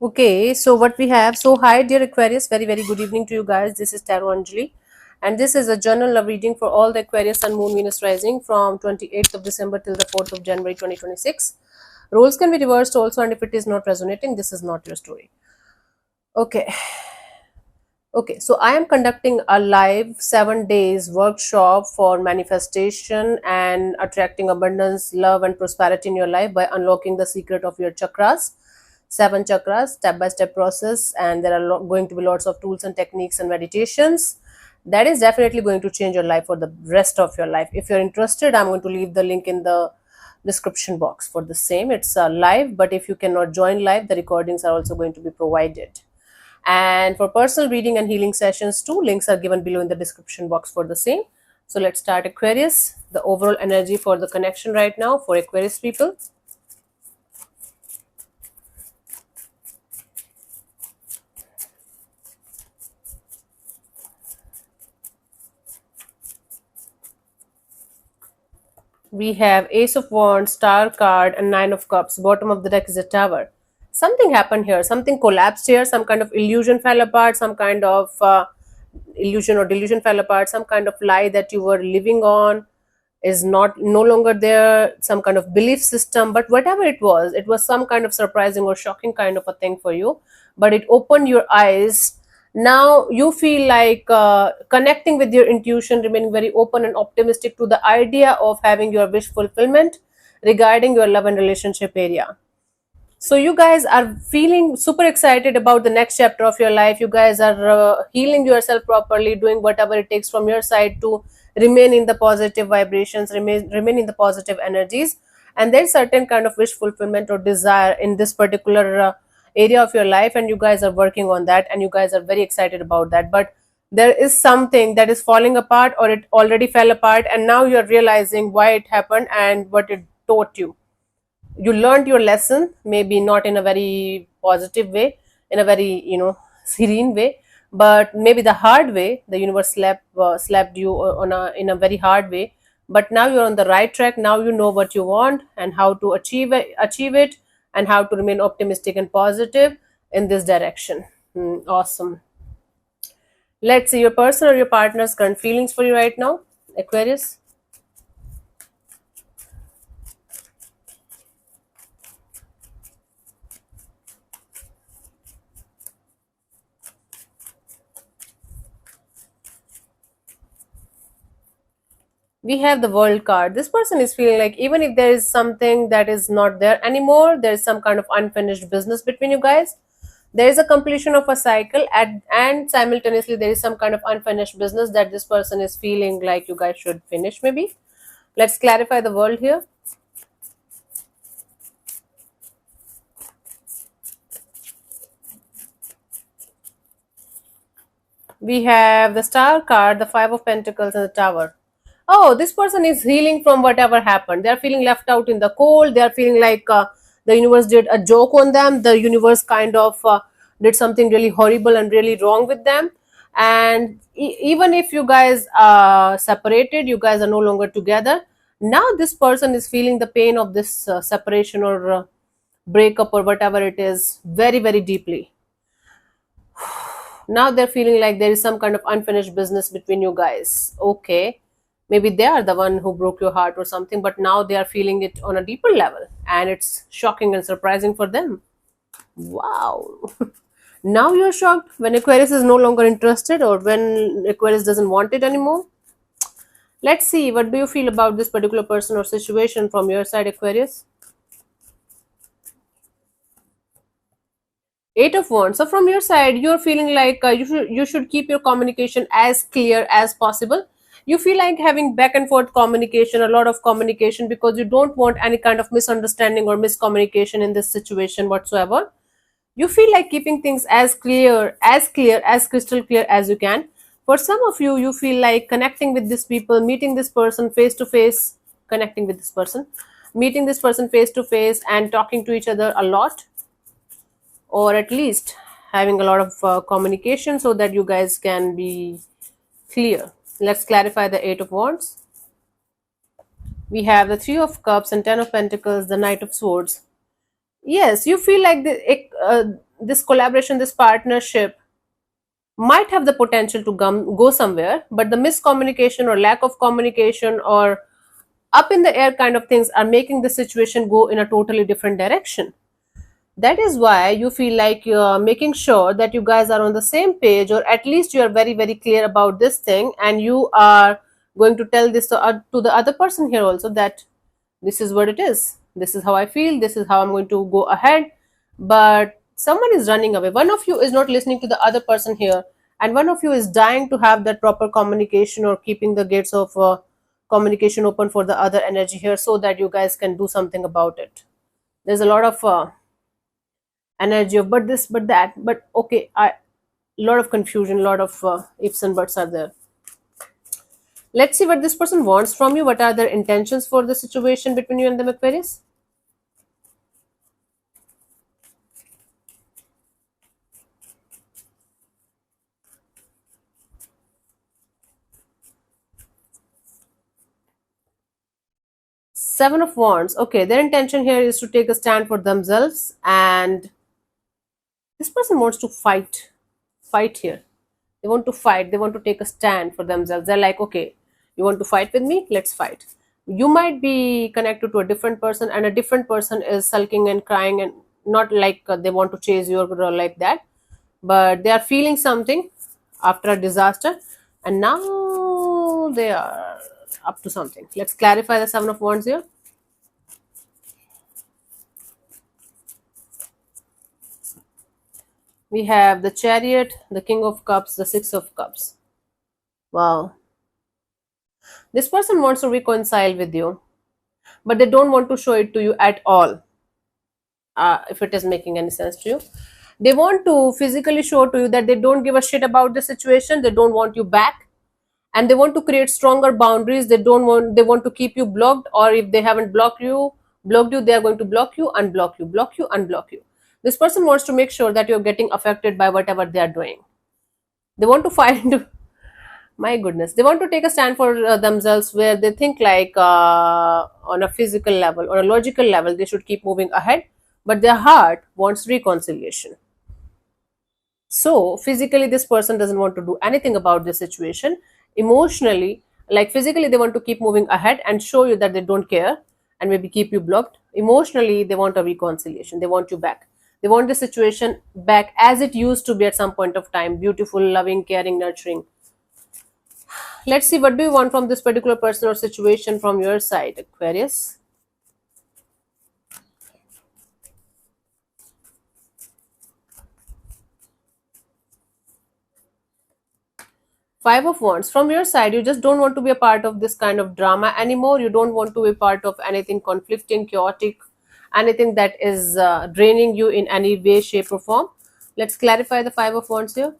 Okay, so what we have, so hi dear Aquarius, very very good evening to you guys. This is Tarot Anjali, and this is a journal love reading for all the Aquarius Sun Moon Venus rising from 28th of December till the 4th of January 2026. Roles can be reversed also, and if it is not resonating, this is not your story. Okay, okay, so I am conducting a live 7 days workshop for manifestation and attracting abundance, love, and prosperity in your life by unlocking the secret of your chakras. Seven chakras, step by step process, and there are going to be lots of tools and techniques and meditations. That is definitely going to change your life for the rest of your life. If you're interested, I'm going to leave the link in the description box for the same. It's live, but if you cannot join live, the recordings are also going to be provided. And for personal reading and healing sessions too, links are given below in the description box for the same. So let's start Aquarius. The overall energy for the connection right now for Aquarius people. We have Ace of Wands, Star card, and Nine of Cups. Bottom of the deck is a Tower. Something happened here. Something collapsed here. Some kind of illusion fell apart. Some kind of illusion or delusion fell apart. Some kind of lie that you were living on is not no longer there. Some kind of belief system. But whatever it was some kind of surprising or shocking kind of a thing for you. But it opened your eyes. Now you feel like connecting with your intuition, remaining very open and optimistic to the idea of having your wish fulfillment regarding your love and relationship area. So you guys are feeling super excited about the next chapter of your life. You guys are healing yourself properly, doing whatever it takes from your side to remain in the positive vibrations, remain in the positive energies. And there's certain kind of wish fulfillment or desire in this particular area of your life, and you guys are working on that, and you guys are very excited about that. But there is something that is falling apart, or it already fell apart, and now you're realizing why it happened and what it taught you. You learned your lesson, maybe not in a very positive way, in a very serene way, but maybe the hard way. The universe slapped you on a in a very hard way, but now you're on the right track. Now you know what you want and how to achieve it, and how to remain optimistic and positive in this direction. Awesome. Let's see your person or your partner's current feelings for you right now, Aquarius. We have the world card. This person is feeling like even if there is something that is not there anymore, there is some kind of unfinished business between you guys. There is a completion of a cycle, and simultaneously there is some kind of unfinished business that this person is feeling like you guys should finish maybe. Let's clarify the world here. We have the star card, the five of pentacles, and the tower. Oh, this person is healing from whatever happened. They are feeling left out in the cold. They are feeling like the universe did a joke on them. The universe kind of did something really horrible and really wrong with them. And even if you guys are separated, you guys are no longer together. Now this person is feeling the pain of this separation or breakup or whatever it is very very deeply. Now they're feeling like there is some kind of unfinished business between you guys. Okay, maybe they are the one who broke your heart or something, but now they are feeling it on a deeper level, and it's shocking and surprising for them. Wow. Now you're shocked when Aquarius is no longer interested, or when Aquarius doesn't want it anymore. Let's see, what do you feel about this particular person or situation from your side, Aquarius? Eight of Wands. So from your side, you're feeling like you should keep your communication as clear as possible. You feel like having back and forth communication, a lot of communication, because you don't want any kind of misunderstanding or miscommunication in this situation whatsoever. You feel like keeping things as crystal clear as you can. For some of you, you feel like connecting with these people, meeting this person face to face, connecting with this person, meeting this person face to face, and talking to each other a lot, or at least having a lot of communication so that you guys can be clear. Let's clarify the Eight of Wands. We have the Three of Cups and Ten of Pentacles, the Knight of Swords. Yes, you feel like this collaboration, this partnership might have the potential to go somewhere, but the miscommunication or lack of communication or up in the air kind of things are making the situation go in a totally different direction. That is why you feel like you're making sure that you guys are on the same page, or at least you are very, very clear about this thing, and you are going to tell this to the other person here also, that this is what it is, this is how I feel, this is how I'm going to go ahead. But someone is running away, one of you is not listening to the other person here, and one of you is dying to have that proper communication, or keeping the gates of communication open for the other energy here, so that you guys can do something about it. There's a lot of energy of but this but that, but okay, I lot of confusion, lot of ifs and buts are there. Let's see what this person wants from you. What are their intentions for the situation between you and them, Aquarius? Seven of Wands. Okay, their intention here is to take a stand for themselves, and this person wants to fight here. They want to fight, they want to take a stand for themselves. They're like, okay, you want to fight with me, let's fight. You might be connected to a different person, and a different person is sulking and crying, and not like they want to chase you or like that, but they are feeling something after a disaster, and now they are up to something. Let's clarify the Seven of Wands here. We have the Chariot, the King of Cups, the Six of Cups. Wow. This person wants to reconcile with you, but they don't want to show it to you at all. If it is making any sense to you, they want to physically show to you that they don't give a shit about the situation. They don't want you back, and they want to create stronger boundaries. They want to keep you blocked, or if they haven't blocked you, they are going to block you, unblock you, block you, unblock you. This person wants to make sure that you're getting affected by whatever they are doing. They want to find my goodness, they want to take a stand for themselves, where they think like on a physical level or a logical level they should keep moving ahead, but their heart wants reconciliation. So physically this person doesn't want to do anything about this situation. Emotionally, like physically they want to keep moving ahead and show you that they don't care, and maybe keep you blocked. Emotionally they want a reconciliation, they want you back, they want the situation back as it used to be at some point of time, beautiful, loving, caring, nurturing. Let's see, what do you want from this particular person or situation from your side, Aquarius? Five of Wands. From your side, you just don't want to be a part of this kind of drama anymore. You don't want to be part of anything conflicting, chaotic, anything that is draining you in any way, shape, or form. Let's clarify the Five of Wands here.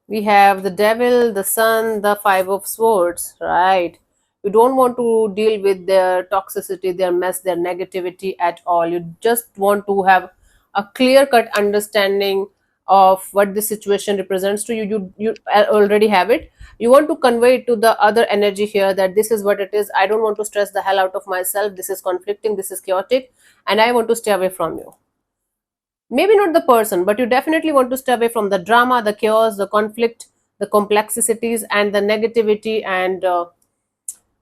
We have the Devil, the Sun, the Five of Swords, right? You don't want to deal with their toxicity, their mess, their negativity at all. You just want to have a clear cut understanding of what this situation represents to you. You already have it. You want to convey it to the other energy here, that this is what it is. I don't want to stress the hell out of myself. This is conflicting, this is chaotic, and I want to stay away from you. Maybe not the person, but you definitely want to stay away from the drama, the chaos, the conflict, the complexities, and the negativity, and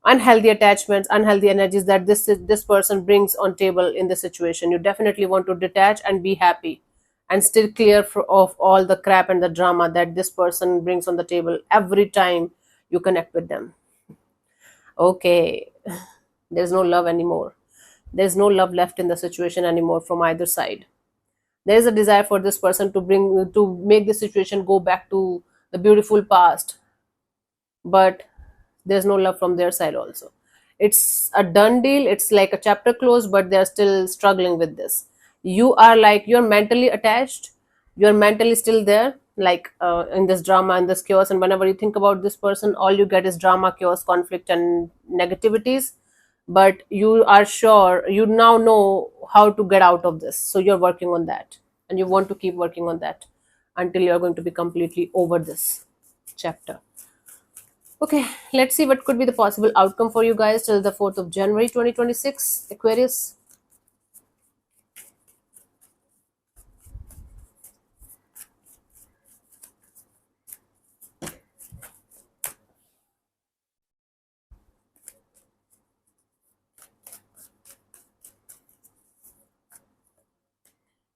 unhealthy attachments, unhealthy energies that this person brings on table in the situation. You definitely want to detach and be happy, and still clear of all the crap and the drama that this person brings on the table every time you connect with them. Okay, there's no love anymore. There's no love left in the situation anymore from either side. There is a desire for this person to make the situation go back to the beautiful past, but there's no love from their side also. It's a done deal, it's like a chapter closed, but they're still struggling with this. You are like, you're mentally attached, you're mentally still there, like in this drama and this chaos, and whenever you think about this person, all you get is drama, chaos, conflict, and negativities. But you are sure, you now know how to get out of this, so you're working on that, and you want to keep working on that until you're going to be completely over this chapter. Okay, let's see what could be the possible outcome for you guys till the 4th of January 2026, Aquarius.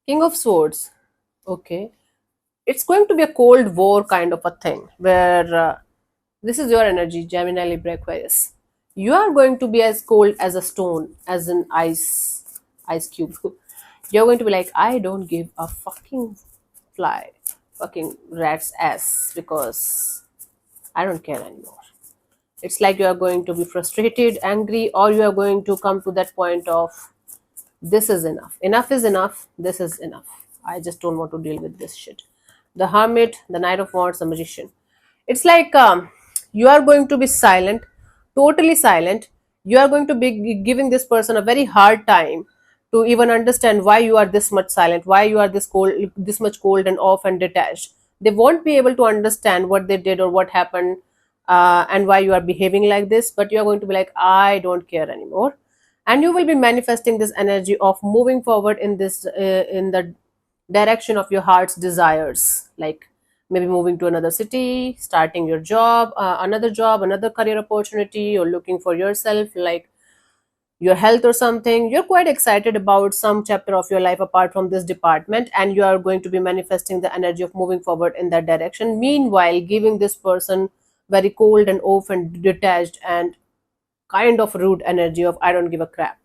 King of Swords. Okay. It's going to be a Cold War kind of a thing where this is your energy, Gemini, Libra, Aquarius. You are going to be as cold as a stone, as an ice cube. You're going to be like, I don't give a fucking fly, fucking rat's ass, because I don't care anymore. It's like you are going to be frustrated, angry, or you are going to come to that point of, this is enough. Enough is enough. This is enough. I just don't want to deal with this shit. The Hermit, the Knight of Wands, the Magician. It's like you are going to be silent, totally silent. You are going to be giving this person a very hard time to even understand why you are this much silent, why you are this cold, this much cold and off and detached. They won't be able to understand what they did or what happened, and why you are behaving like this. But you are going to be like, I don't care anymore, and you will be manifesting this energy of moving forward in this in the direction of your heart's desires, like maybe moving to another city, starting your job, another career opportunity, or looking for yourself, like your health or something. You're quite excited about some chapter of your life apart from this department, and you are going to be manifesting the energy of moving forward in that direction, meanwhile giving this person very cold and off and detached and kind of rude energy of, I don't give a crap,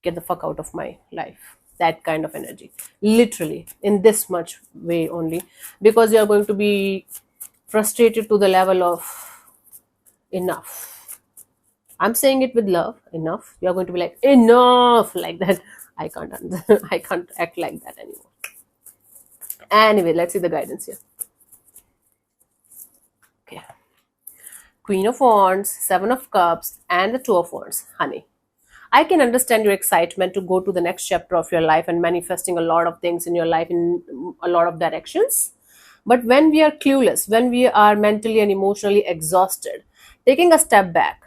get the fuck out of my life. That kind of energy, literally in this much way only, because you are going to be frustrated to the level of enough. I'm saying it with love. Enough. You are going to be like, enough, like that. I can't I can't act like that anymore. Anyway, let's see the guidance here. Okay, Queen of Wands, Seven of Cups, and the Two of Wands. Honey, I can understand your excitement to go to the next chapter of your life and manifesting a lot of things in your life in a lot of directions. But when we are clueless, when we are mentally and emotionally exhausted, taking a step back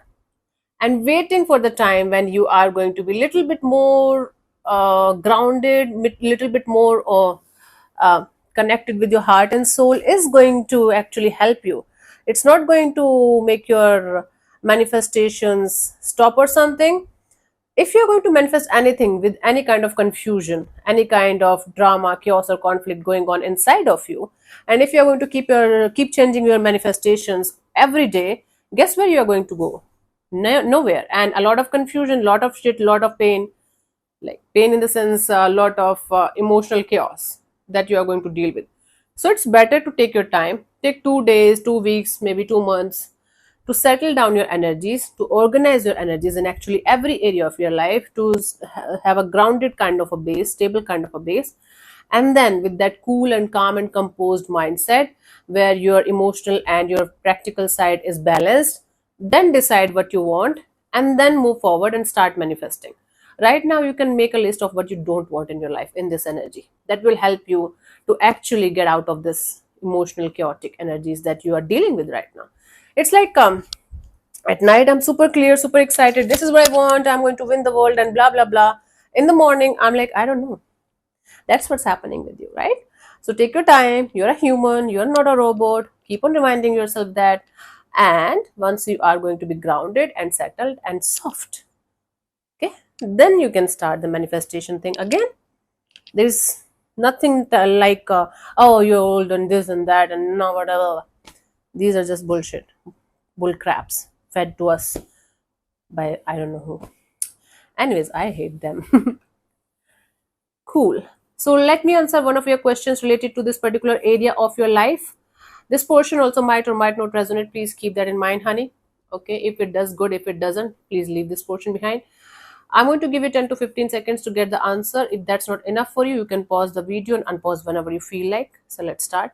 and waiting for the time when you are going to be little bit more grounded, little bit more connected with your heart and soul is going to actually help you. It's not going to make your manifestations stop or something. If you're going to manifest anything with any kind of confusion, any kind of drama, chaos, or conflict going on inside of you, and if you're going to keep changing your manifestations every day, guess where you're going to go? Nowhere. And a lot of confusion, lot of shit, lot of pain, like pain in the sense a lot of emotional chaos that you are going to deal with. So it's better to take your time, take 2 days, 2 weeks, maybe 2 months, to settle down your energies, to organize your energies in actually every area of your life, to have a grounded kind of a base, stable kind of a base. And then with that cool and calm and composed mindset, where your emotional and your practical side is balanced, then decide what you want, and then move forward and start manifesting. Right now you can make a list of what you don't want in your life in this energy. That will help you to actually get out of this emotional chaotic energies that you are dealing with right now. It's like at night I'm super clear, super excited, this is what I want, I'm going to win the world and blah blah blah. In the morning I'm like, I don't know. That's what's happening with you, right? So take your time. You're a human, you're not a robot. Keep on reminding yourself that. And once you are going to be grounded and settled and soft, okay, then you can start the manifestation thing again. There's nothing like, oh, you're old and this and that and no, whatever. These are just bullshit, bull craps fed to us by I don't know who. Anyways, I hate them. Cool. So let me answer one of your questions related to this particular area of your life. This portion also might or might not resonate. Please keep that in mind, honey. Okay, if it does, good. If it doesn't, please leave this portion behind. I'm going to give you 10 to 15 seconds to get the answer. If that's not enough for you, you can pause the video and unpause whenever you feel like. So let's start.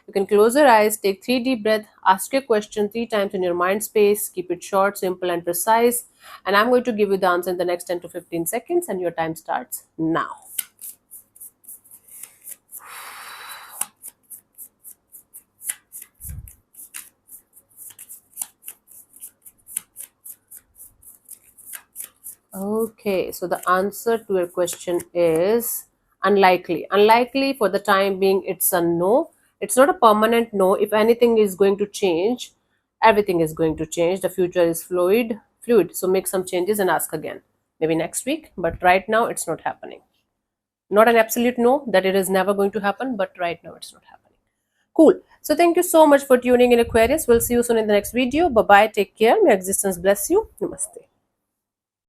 You can close your eyes, take 3 deep breaths, ask your question 3 times in your mind space. Keep it short, simple, and precise. And I'm going to give you the answer in the next 10 to 15 seconds, and your time starts now. Okay, so the answer to your question is unlikely. Unlikely for the time being, it's a no. It's not a permanent no. If anything is going to change, everything is going to change. The future is fluid. So make some changes and ask again. Maybe next week, but right now it's not happening. Not an absolute no that it is never going to happen, but right now it's not happening. Cool. So thank you so much for tuning in, Aquarius. We'll see you soon in the next video. Bye bye. Take care. May existence bless you. Namaste.